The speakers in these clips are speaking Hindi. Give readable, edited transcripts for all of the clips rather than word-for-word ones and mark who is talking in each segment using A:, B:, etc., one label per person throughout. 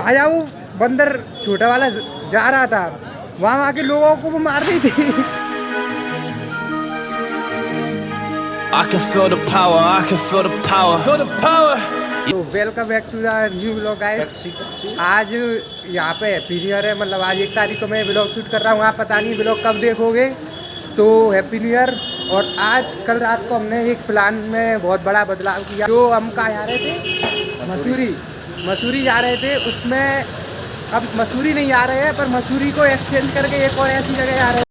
A: आया वो बंदर छोटा वाला जा रहा था, वहाँ आके लोगों को वो मार रही थी।
B: I can feel the power, I can feel the power, feel the power.
A: तो welcome back to the new vlog guys. आज यहाँ पे हैप्पी न्यू ईयर है, मतलब आज 1 तारीख को मैं व्लॉग शूट कर रहा हूँ। आप पता नहीं व्लॉग कब देखोगे, तो हैप्पी न्यू ईयर। और आज कल रात को हमने एक प्लान में बहुत बड़ा बदलाव किया। जो हम कहाँ जा रहे थे, मसूरी जा रहे थे, उसमें अब मसूरी नहीं जा रहे हैं, पर मसूरी को एक्सचेंज करके एक और ऐसी जगह जा रहे हैं।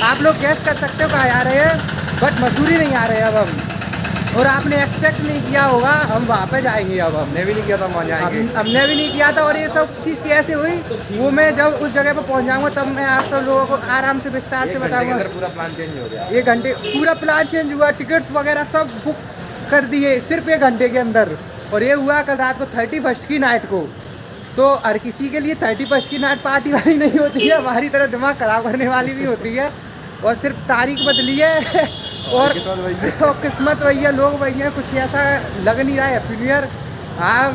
A: आप लोग गैस कर सकते हो कहाँ जा रहे हैं, बट मसूरी नहीं आ रहे हैं अब हम। और आपने एक्सपेक्ट नहीं किया होगा हम वहाँ पे जाएंगे। अब हमने भी नहीं किया था, वहाँ जाएंगे। हमने भी नहीं किया था। और ये सब चीज़ कैसे हुई वो मैं जब उस जगह पे पहुँच जाऊँगा तब मैं आप सब लोगों को आराम से विस्तार से बताऊँगा।
C: पूरा प्लान चेंज हो गया।
A: 1 घंटे पूरा प्लान चेंज हुआ, टिकट्स वगैरह सब बुक कर दिए सिर्फ 1 घंटे के अंदर। और ये हुआ कल रात को 31st की नाइट को। तो हर किसी के लिए 31st की नाइट पार्टी वाली नहीं होती है, हमारी तरह दिमाग खराब करने वाली भी होती है। और सिर्फ तारीख बदली है और किस्मत वही है, लोग वही हैं। कुछ ऐसा लग नहीं रहा है हैप्पी न्यू ईयर। हाँ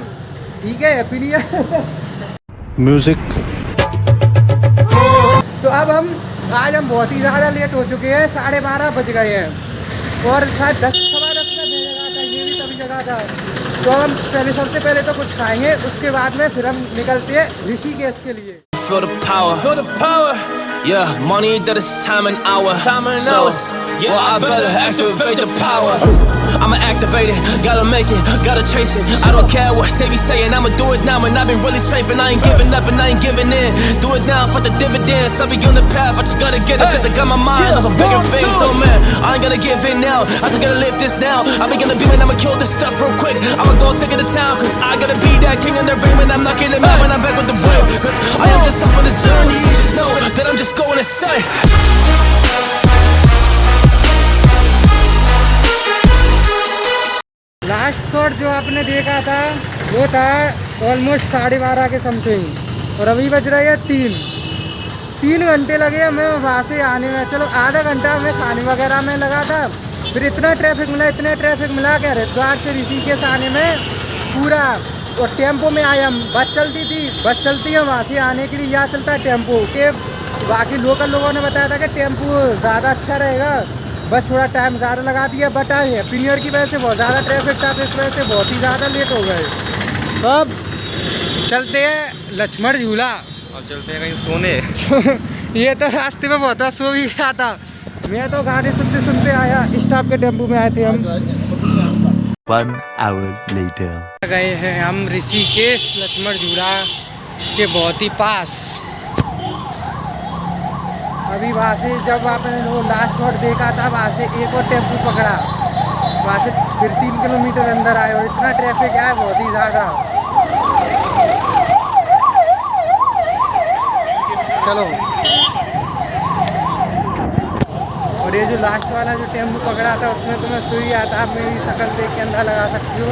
A: ठीक है, हैप्पी न्यू ईयर
B: म्यूजिक।
A: तो अब आज हम बहुत ही ज़्यादा लेट हो चुके हैं, 12:30 बज गए हैं। और शायद 10-10 में जगह था, ये भी तभी जगह था। तो हम सबसे पहले तो कुछ खाएंगे, उसके बाद में फिर हम निकलते हैं ऋषिकेश के लिए।
B: Feel the power, feel the power. Yeah, money that is time and hour. So, yeah, well, I better activate the power. I'ma activate it, gotta make it, gotta chase it. I don't care what they be saying, I'ma do it now. And I've been really straight, and I ain't giving up and I ain't giving in. Do it now for the dividends. I'll be on the path, I just gotta get it, cause I got my mind on some bigger things. So man, I ain't gonna give in now, I just gotta live this now. I'm gonna be man, I'ma kill this stuff real quick. I'ma go take it to town, cause I gotta be that king in the ring. When I'm knocking it out, when I'm back with the real. Cause I am just up on the journey, you just know that I'm just going insane.
A: Last shot जो आपने देखा था वो था ऑलमोस्ट 12:30 के समथिंग। और अभी बज रही है 3 घंटे लगे हमें वहाँ से आने में। चलो आधा घंटा हमें खाने वगैरह में लगा था, फिर इतना ट्रैफिक मिला कि हरिद्वार से ऋषिकेश आने में पूरा। और टेम्पो में आए हम, बस चलती है वहाँ से आने के लिए, यहाँ चलता है टेम्पो के। बाकी लोकल लोगों ने बताया था कि टेम्पो ज़्यादा अच्छा रहेगा, बस थोड़ा टाइम ज़्यादा लगा दिया। बट हैप्पी न्यू ईयर की वजह से बहुत ज़्यादा ट्रैफिक था, तो इस वजह से बहुत ही ज़्यादा लेट हो गए। तो अब चलते हैं लक्ष्मण झूला।
C: अब चलते हैं कहीं सोने।
A: ये तो रास्ते में बहुत सो भी गया था। मैं तो गाने सुनते सुनते आया, स्टाफ के टेम्पो में आए थे हम।
D: 1 hour later
A: गए हैं हम ऋषिकेश लक्ष्मण झूला के बहुत ही पास। अभी वहाँ से जब आपने वो लास्ट शॉट देखा था, वहाँ से एक और टेम्पो पकड़ा, वहाँ से फिर 3 किलोमीटर अंदर आए। और इतना ट्रैफिक है बहुत ही ज़्यादा। चलो, और ये जो लास्ट वाला जो टेम्पो पकड़ा था उसमें तो मैं सोई गया था। आप मेरी शक्ल देख के अंदाजा लगा सकती हो।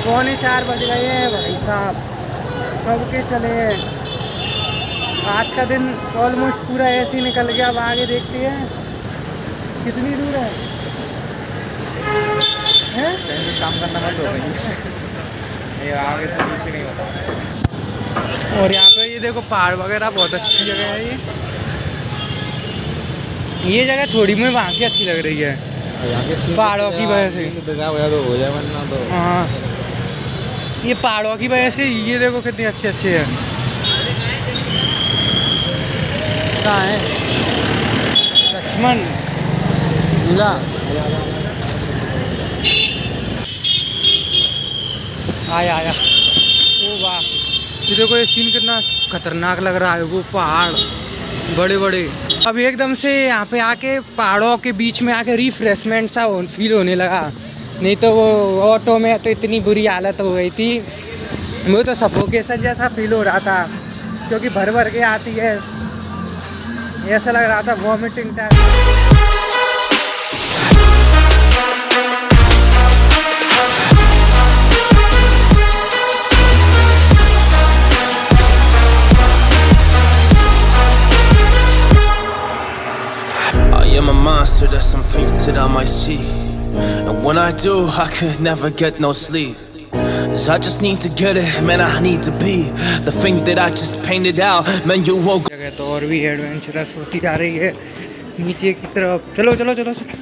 A: 3:45 बज गए हैं भाई साहब, कब के चले हैं। आज का दिन ऑलमोस्ट पूरा ऐसे ही निकल गया। अब आगे देखते हैं कितनी दूर है।
C: काम करना मत हो गई, आगे से पीछे नहीं होता।
A: और यहाँ पे ये देखो पहाड़ वगैरह, बहुत अच्छी जगह है ये जगह थोड़ी मुझे वहाँ से अच्छी लग रही है पहाड़ों की वजह से।
C: तो हो जाए वरना तो।
A: हाँ, ये पहाड़ों की वजह से ये देखो कितने अच्छे हैं। कहाँ है लक्ष्मण झूला? आया ओ वाह, ये देखो ये सीन कितना खतरनाक लग रहा है। वो पहाड़ बड़े। अब एकदम से यहाँ पे आके पहाड़ों के बीच में आके रिफ्रेशमेंट सा फील होने लगा। नहीं तो वो ऑटो में तो इतनी बुरी हालत हो गई थी, वो तो सफोकेशन जैसा फील हो रहा था, क्योंकि भर के आती है। ऐसा लग रहा था vomiting type.
B: I am a monster, there's some things that I might see. And when I do, I could never get no sleep. I just need to get it, man, I need to be the thing that I just painted out. Man, you woke
A: जगह तो और भी एडवेंचरस होती जा रही है नीचे की तरफ। चलो चलो चलो, चलो।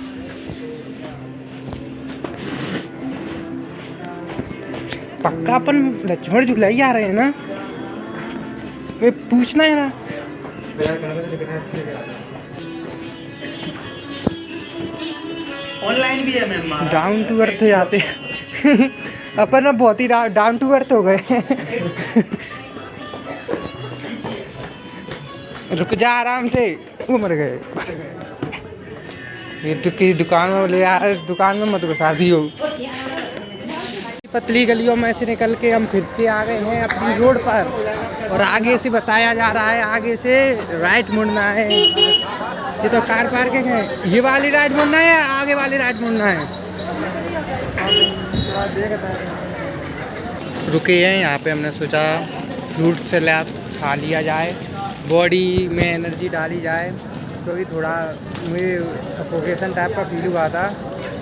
A: पक्का अपन लक्ष्मण झूला ही आ रहे हैं ना, वे पूछना है ना।
C: ऑनलाइन भी है मैम,
A: डाउन टू अर्थ जाते अपन ना बहुत ही डाउन टू अर्थ हो गए। रुक जा आराम से, वो मर गए। ये तो किसी दुकान में ले आ, दुकान में मत घुसा दियो। पतली गलियों में से निकल के हम फिर से आ गए हैं अपनी रोड पर, और आगे से बताया जा रहा है आगे से राइट मुड़ना है। ये तो कार पार्किंग है, ये वाली राइट मुड़ना है, आगे वाली राइट मुड़ना है। रुके हैं यहाँ पे, हमने सोचा फ्रूट सलाद खा लिया जाए, बॉडी में एनर्जी डाली जाए। तो भी थोड़ा मुझे सफोकेशन टाइप का फील हुआ था,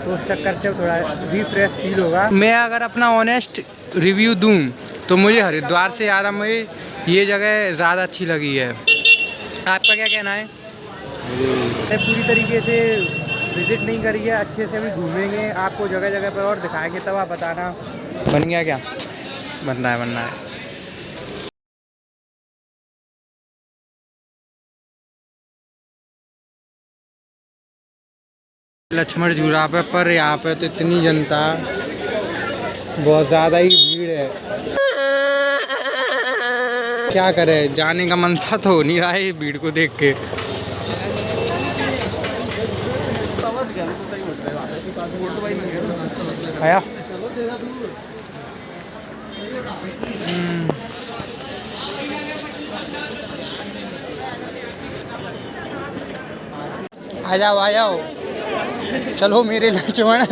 A: तो उस चक्कर से थोड़ा रिफ्रेश फील होगा। मैं अगर अपना ऑनेस्ट रिव्यू दूं तो मुझे हरिद्वार से ज़्यादा मुझे ये जगह ज़्यादा अच्छी लगी है। आपका क्या कहना है? पूरी तरीके से विजिट नहीं करी है, अच्छे से भी घूमेंगे, आपको जगह जगह पर और दिखाएंगे, तब आप बताना बन गया क्या। बनना है, बनना है। लक्ष्मण झूला पर यहाँ पे तो इतनी जनता, बहुत ज़्यादा ही भीड़ है। क्या करें, जाने का मन सा तो हो नहीं रहा है भीड़ को देख के। आया आ जाओ, आ जाओ, चलो मेरे लक्ष्मण।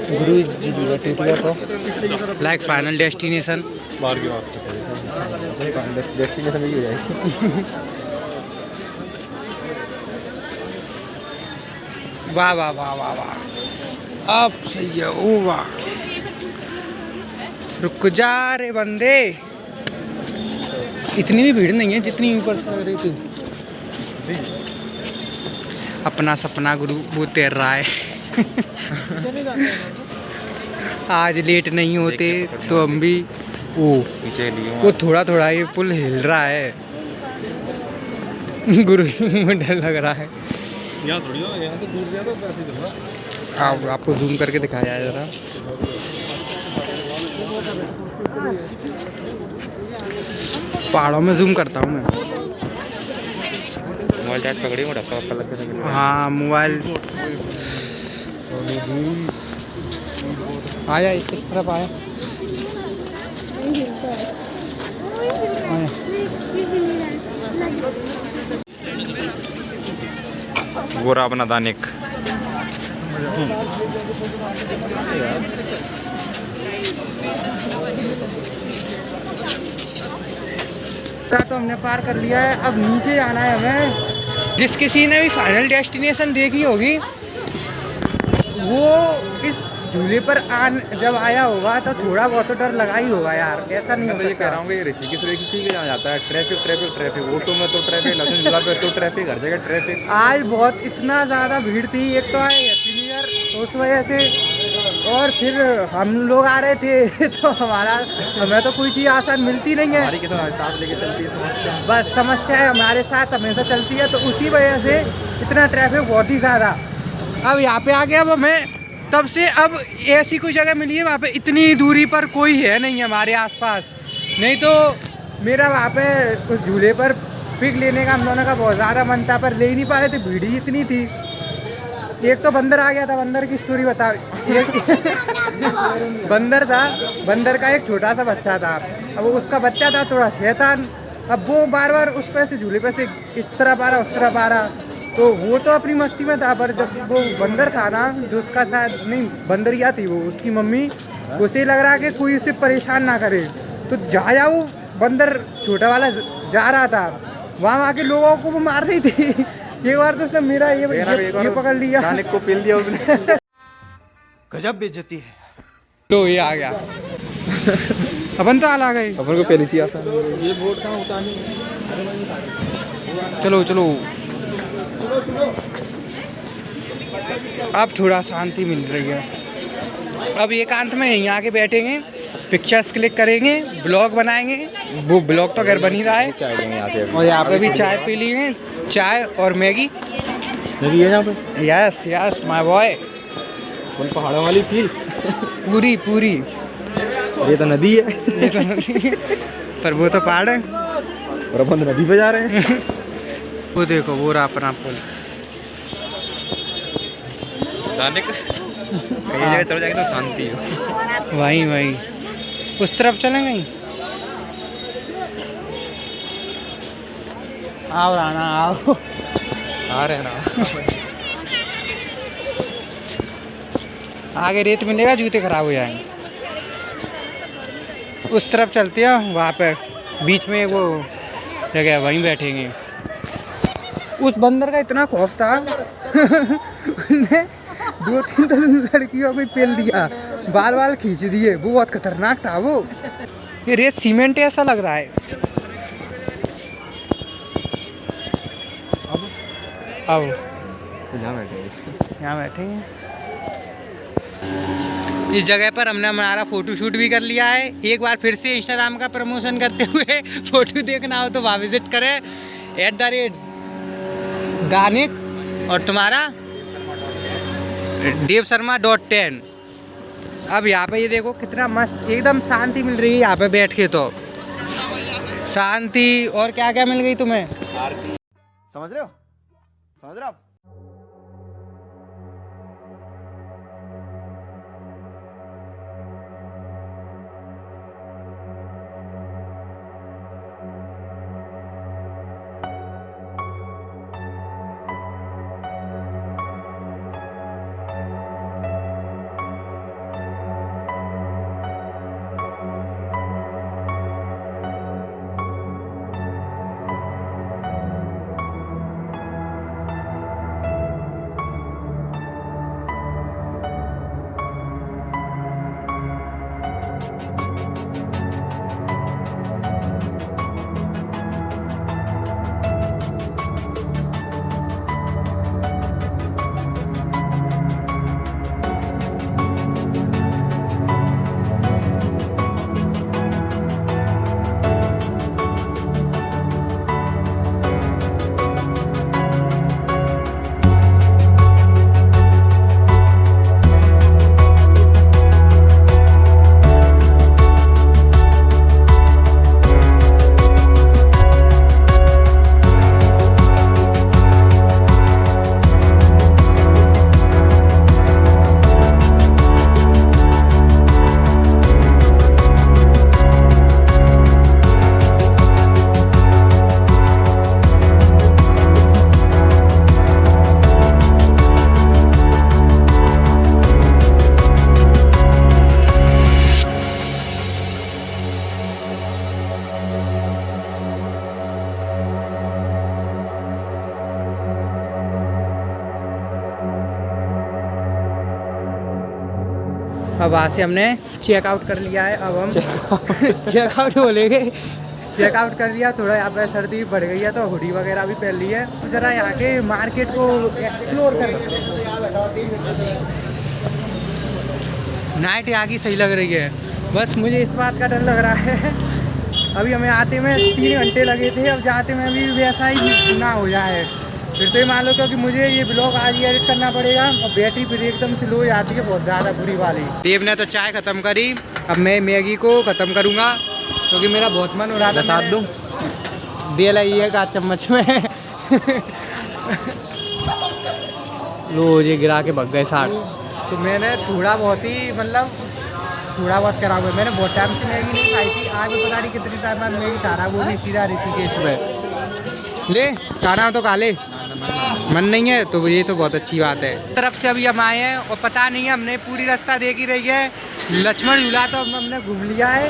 A: गुरु जी तो लाइक फाइनल डेस्टिनेशन डेस्टिनेशन ही हो जाएगी। वाह वाह वाह वाह वाह, अब सही है। ओ वाह, रुक जा रे बंदे, इतनी भी भीड़ नहीं है जितनी ऊपर से रही थी। अपना सपना गुरु वो तैर रहा है। आज लेट नहीं होते तो हम भी वो थोड़ा थोड़ा ये पुल हिल रहा है। गुरु में डर लग रहा है। आपको जूम करके दिखाया जाए जरा। पहाड़ों में जूम करता हूँ मैं।
C: मोबाइल चार्ज पकड़ी मोटा लग।
A: हाँ मोबाइल आया, इस तरफ आया।
C: गोरा अपना दानिक
A: तो हमने पार कर लिया है, अब नीचे जाना है हमें। जिस किसी ने भी फाइनल डेस्टिनेशन देखी होगी वो इस झूले पर जब आया होगा तो थोड़ा बहुत तो डर लगा ही होगा यार, ऐसा नहीं हो सकता।
C: ये कह रहा हूँ कि ऋषिकेश ऋषिकेश जहाँ जाता है ट्रैफिक ट्रैफिक ट्रैफिक, ऑटो में तो ट्रैफिक, लक्ष्मण झूला पे तो ट्रैफिक, हर जगह ट्रैफिक।
A: आज बहुत इतना ज़्यादा भीड़ थी, एक तो आए हैप्पी न्यू ईयर तो उस वजह से, और फिर हम लोग आ रहे थे तो हमें तो कोई चीज़ आसान मिलती नहीं है।
C: साथ लेके चलती है समस्या,
A: बस समस्या है हमारे साथ हमेशा चलती है, तो उसी वजह से इतना ट्रैफिक बहुत ही ज़्यादा। अब यहाँ पे आ गया, अब हमें तब से अब ऐसी कोई जगह मिली है वहाँ पे इतनी दूरी पर कोई है नहीं हमारे आसपास, नहीं तो मेरा वहाँ पे उस झूले पर पिक लेने का हम दोनों का बहुत ज़्यादा मन था, पर ले ही नहीं पा रहे थे, भीड़ ही इतनी थी। एक तो बंदर आ गया था, बंदर की स्टोरी बता। एक बंदर था, बंदर का एक छोटा सा बच्चा था, अब उसका बच्चा था थोड़ा शैतान, अब वो बार बार उस पर से झूले पर से इस तरफ आ रहा उस तरफ आ रहा, तो वो तो अपनी मस्ती में था, पर जब वो बंदर था ना, जो उसका शायद नहीं बंदरिया थी वो, उसकी मम्मी, उसे लग रहा कि कोई उसे परेशान ना करे, तो जाया वो बंदर छोटा वाला जा रहा था, वहाँ के लोगों को वो मार रही थी। एक बार तो उसने मेरा ये पकड़ लिया,
C: दानिक को पेल दिया उसने।
D: गजब बेइज्जती है।
A: तो ये आ गया। अपन तो आ गए,
C: अपन को पहली चाहिए ये बोर्ड कहाँ उतारनी।
A: चलो चलो। अब थोड़ा शांति मिल रही है। अब एकांत में यहीं आके बैठेंगे, पिक्चर्स क्लिक करेंगे, ब्लॉग बनाएंगे। वो ब्लॉग तो घर बन ही रहा है।
C: चाय लेंगे यहाँ से
A: और यहाँ पे भी चाय पी लिए, चाय और मैगी।
C: मैगी है यहाँ पे।
A: Yes yes my boy.
C: उन पहाड़ों वाली फील
A: पूरी पूरी।
C: ये तो नदी है।
A: ये तो नदी पर वो तो पहाड़ है
C: और अपन नदी पे जा रहे हैं।
A: वो देखो वो रहा अपना पुल।
C: दानिक कहीं जगह चल जाएंगे तो शांति हो।
A: वहीं वहीं उस तरफ चलेंगे। आओ राणा आओ।
C: आ रहे हैं ना।
A: आगे रेत मिलेगा, जूते खराब हो जाएंगे। उस तरफ चलते हैं, वहाँ पे बीच में वो जगह है, वहीं बैठेंगे। उस बंदर का इतना खौफ था उसने 2-3 लड़कियों को पेल दिया, बाल बाल खींच दिए। वो बहुत खतरनाक था वो। ये रेत सीमेंट ऐसा लग रहा है। अब यहाँ बैठेंगे। इस जगह पर हमने हमारा फोटो शूट भी कर लिया है। एक बार फिर से इंस्टाग्राम का प्रमोशन करते हुए फोटो देखना हो तो वहाँ विजिट करें @दानिक और तुम्हारा devsharma.10। अब यहाँ पे ये देखो कितना मस्त एकदम शांति मिल रही है यहाँ पे बैठ के। तो शांति और क्या क्या मिल गई तुम्हें?
C: समझ रहे हो आप?
A: अब वहाँ से हमने चेकआउट कर लिया है। अब हम चेकआउट बोलेंगे, चेकआउट कर लिया। थोड़ा यहाँ पे सर्दी बढ़ गई है तो हुडी वगैरह भी पहन ली है। ज़रा यहाँ के मार्केट को एक्सप्लोर कर। नाइट यहाँ की सही लग रही है। बस मुझे इस बात का डर लग रहा है, अभी हमें आते में 3 घंटे लगे थे, अब जाते में भी वैसा ही ना हो जाए फिर तो ये मान लो। क्योंकि मुझे ये ब्लॉग आज ही एडिट करना पड़ेगा और बैटरी फिर एकदम स्लो हो जाती है बहुत ज़्यादा बुरी वाली। देव ने तो चाय ख़त्म करी, अब मैं मैगी को ख़त्म करूँगा क्योंकि मेरा बहुत मन हो रहा था। साथ दूँ दे लाइएगा चम्मच में। लो ये गिरा के भग गए 60। तो मैंने थोड़ा बहुत ही मतलब थोड़ा बहुत करा हुआ। मैंने बहुत टाइम से मैगी नहीं खाई थी, आज भी पता नहीं कितनी टाइम बाद मैगी खा रहा, वो भी सीधा ऋषिकेश में। ले खाना हो तो खा ले, मन नहीं है तो ये तो बहुत अच्छी बात है। तरफ से अभी हम आए हैं और पता नहीं है, हमने पूरी रास्ता देख ही रही है। लक्ष्मण झूला तो हमने घूम लिया है।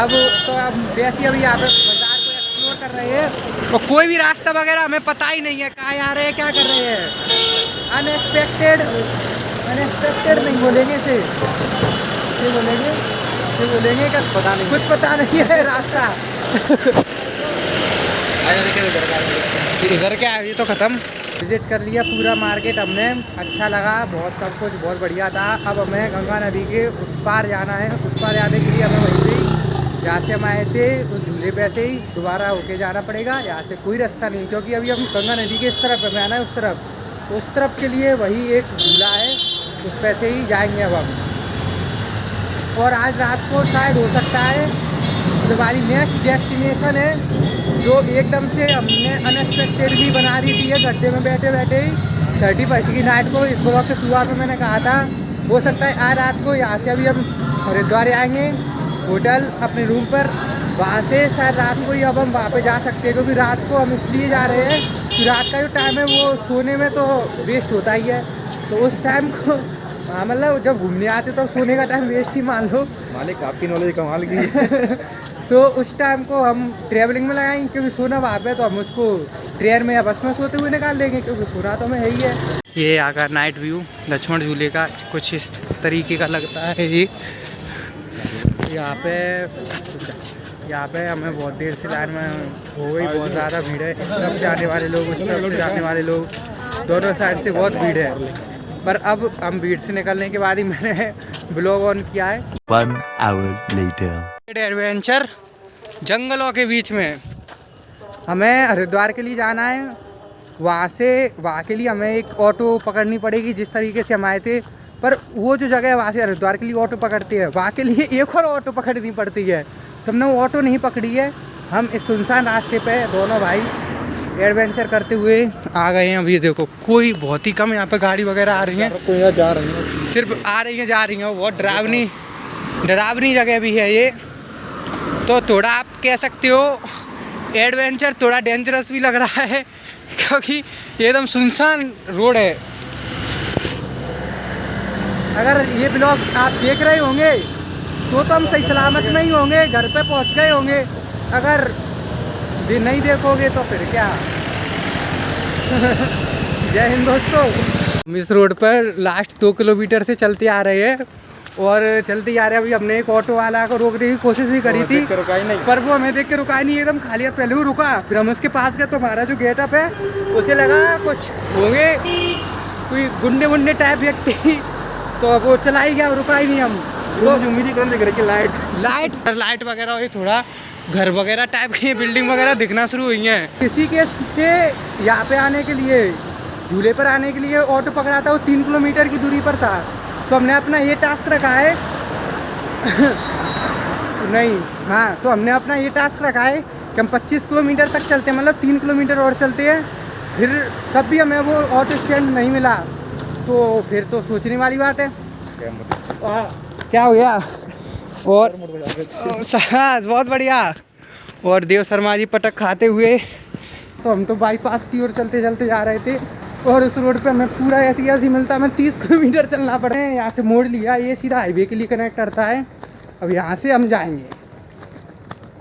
A: अब तो अब वैसे अभी यहाँ पे बाजार को एक्सप्लोर कर रहे हैं और कोई भी रास्ता वगैरह हमें पता ही नहीं है, कहाँ आ रहे हैं, क्या कर रहे हैं। अनएक्सपेक्टेड नहीं बोलेंगे इसे, बोलेंगे क्या पता नहीं, कुछ पता नहीं है रास्ता। इधर क्या है, ये तो ख़त्म। विजिट कर लिया पूरा मार्केट हमने, अच्छा लगा बहुत, सब कुछ बहुत बढ़िया था। अब हमें गंगा नदी के उस पार जाना है। उस पार जाने के लिए हमें वहीं से ही, जहाँ से हम आए थे उस झूले पे से ही दोबारा होके जाना पड़ेगा। यहाँ से कोई रास्ता नहीं, क्योंकि अभी हम गंगा नदी के इस तरफ हमें आना है, उस तरफ, तो उस तरफ के लिए वही एक झूला है, उस पे से ही जाएंगे अब हम। और आज रात को शायद हो सकता है हमारी नेक्स्ट डेस्टिनेशन है, जो एकदम से हमने अनएक्सपेक्टेड भी बना दी थी है। गड्ढे में बैठे बैठे ही 31 की नाइट को, इस ब्लॉग के शुरुआत में मैंने कहा था, हो सकता है आज रात को यहाँ से अभी हम हरिद्वार आएंगे होटल अपने रूम पर, वहाँ से शायद रात को ही अब हम वहाँ पे जा सकते हैं। क्योंकि रात को हम इसलिए जा रहे हैं कि रात का जो टाइम है वो सोने में तो वेस्ट होता ही है, तो उस टाइम को हाँ मतलब जब घूमने आते तो सोने का टाइम वेस्ट ही मान लो।
C: मालिक आपकी नॉलेज कमाल की है।
A: तो उस टाइम को हम ट्रैवलिंग में लगाएंगे, क्योंकि सोना वहाँ पे तो हम उसको ट्रेन में या बस में सोते हुए निकाल लेंगे, क्योंकि सोना तो हमें है ही है। ये आकर नाइट व्यू लक्ष्मण झूले का कुछ इस तरीके का लगता है। ये यहाँ पे हमें बहुत देर से लाइन में हो गई, बहुत ज़्यादा भीड़ है। इस तरफ जाने वाले लोग, उस तरफ जाने वाले लोग, दोनों साइड से बहुत भीड़ है। पर अब हम भीड़ से निकलने के बाद ही मैंने ब्लॉग ऑन किया है।
E: 1 hour later.
A: एडवेंचर जंगलों के बीच में हमें हरिद्वार के लिए जाना है। वहाँ के लिए हमें एक ऑटो पकड़नी पड़ेगी, जिस तरीके से हम आए थे। पर वो जो जगह है वहाँ से हरिद्वार के लिए ऑटो पकड़ते हैं, वहाँ के लिए एक और ऑटो पकड़नी पड़ती है। तो हमने वो ऑटो नहीं पकड़ी है, हम इस सुनसान रास्ते पे दोनों भाई एडवेंचर करते हुए आ गए हैं। अब ये देखो कोई बहुत ही कम यहाँ पे गाड़ी वगैरह आ रही है,
C: कोई जा रही है,
A: सिर्फ आ रही है जा रही है। बहुत डरावनी जगह भी है ये, तो थोड़ा आप कह सकते हो एडवेंचर थोड़ा डेंजरस भी लग रहा है, क्योंकि ये एकदम सुनसान रोड है। अगर ये ब्लॉग आप देख रहे होंगे तो हम सही सलामत में ही होंगे, घर पे पहुंच गए होंगे। अगर नहीं देखोगे तो फिर क्या। जय हिंद दोस्तों। हम इस रोड पर लास्ट 2 किलोमीटर से चलते आ रहे हैं और चलते आ रहे हैं। अभी हमने एक ऑटो वाला को रोकने की कोशिश भी करी थी, पर वो हमें देख के रुका नहीं, एकदम खाली हाथ पहले वो रुका। फिर हम उसके पास गए तो हमारा जो गेटअप है उसे लगा कुछ होंगे कोई गुंडे टाइप व्यक्ति, तो वो चला ही गया, रुका ही नहीं। हम
C: उम्मीद करने देख रहे कि
A: लाइट वगैरह हुई, थोड़ा घर वगैरह टाइप की बिल्डिंग वगैरह दिखना शुरू हुई हैं। किसी के से यहाँ पे आने के लिए, झूले पर आने के लिए ऑटो पकड़ा था, वो 3 किलोमीटर की दूरी पर था। तो हमने अपना ये टास्क रखा है नहीं हाँ, तो हमने अपना ये टास्क रखा है कि हम 25 किलोमीटर तक चलते हैं, मतलब 3 किलोमीटर और चलते हैं। फिर तब भी हमें वो ऑटो स्टैंड नहीं मिला, तो फिर तो सोचने वाली बात है क्या हो गया। और बहुत बढ़िया। और देव शर्मा जी पटक खाते हुए, तो हम तो बाईपास की ओर चलते जा रहे थे, और उस रोड पे हमें पूरा ऐसी मिलता, हमें 30 किलोमीटर चलना पड़े। यहाँ से मोड़ लिया, ये सीधा हाईवे के लिए कनेक्ट करता है। अब यहाँ से हम जाएंगे,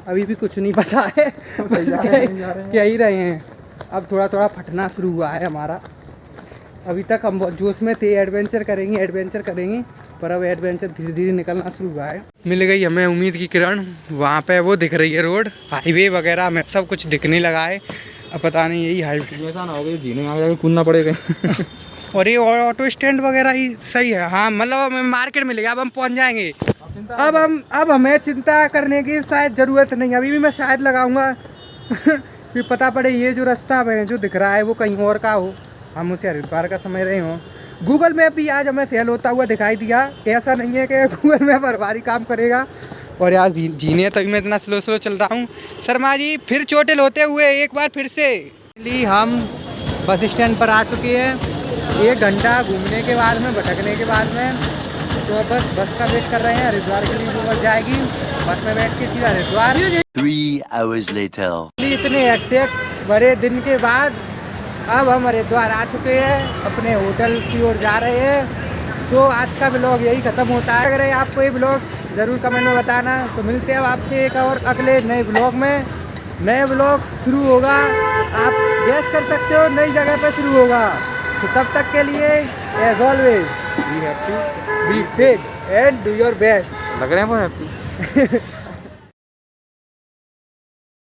A: अभी भी कुछ नहीं पता है, क्या ही रहे हैं। अब थोड़ा फटना शुरू हुआ है हमारा। अभी तक हम बहुत जोश में थे, एडवेंचर करेंगे, पर अब एडवेंचर धीरे धीरे निकलना शुरू हुआ है। मिल गई हमें उम्मीद की किरण, वहाँ पे वो दिख रही है रोड, हाईवे वगैरह में सब कुछ दिखने लगा है। अब पता नहीं यही हाईवे
C: ऐसा ना हो गया जीने में आ जाके कूदना पड़ेगा।
A: और ये ऑटो स्टैंड वगैरह ही सही है। हाँ मतलब हमें मार्केट मिलेगा, अब हम पहुँच जाएंगे। अब हमें चिंता करने की शायद ज़रूरत नहीं है, अभी भी मैं शायद लगाऊंगा फिर पता पड़े ये जो रास्ता हमें जो दिख रहा है वो कहीं और का हो, हम उसे हरिद्वार का समझ रहे हों। गूगल मैप भी आज हमें फेल होता हुआ दिखाई दिया। ऐसा नहीं है कि गूगल मैप हर बार ही काम करेगा। और यार जीने तभी मैं इतना स्लो चल रहा हूँ। शर्मा जी फिर चोटिल होते हुए एक बार फिर से हम बस स्टैंड पर आ चुके हैं। 1 घंटा घूमने के बाद में, भटकने के बाद में, तो बस का वेट कर रहे हैं। हरिद्वार के लिए जो बस जाएगी, बस में बैठ के सीधा हरिद्वार।
E: 3 hours later.
A: इतने हेक्टिक बड़े दिन के बाद अब हम हरिद्वार आ चुके हैं, अपने होटल की ओर जा रहे हैं। तो आज का ब्लॉग यही ख़त्म होता है। अगर आपको ये ब्लॉग ज़रूर कमेंट में बताना। तो मिलते हैं आपसे एक और अगले नए ब्लॉग में। नए ब्लॉग शुरू होगा, आप गेस कर सकते हो नई जगह पे शुरू होगा। तो तब तक के लिए as always be happy, be fit and do your best.
C: लग रहे हैं वो हैप्पी।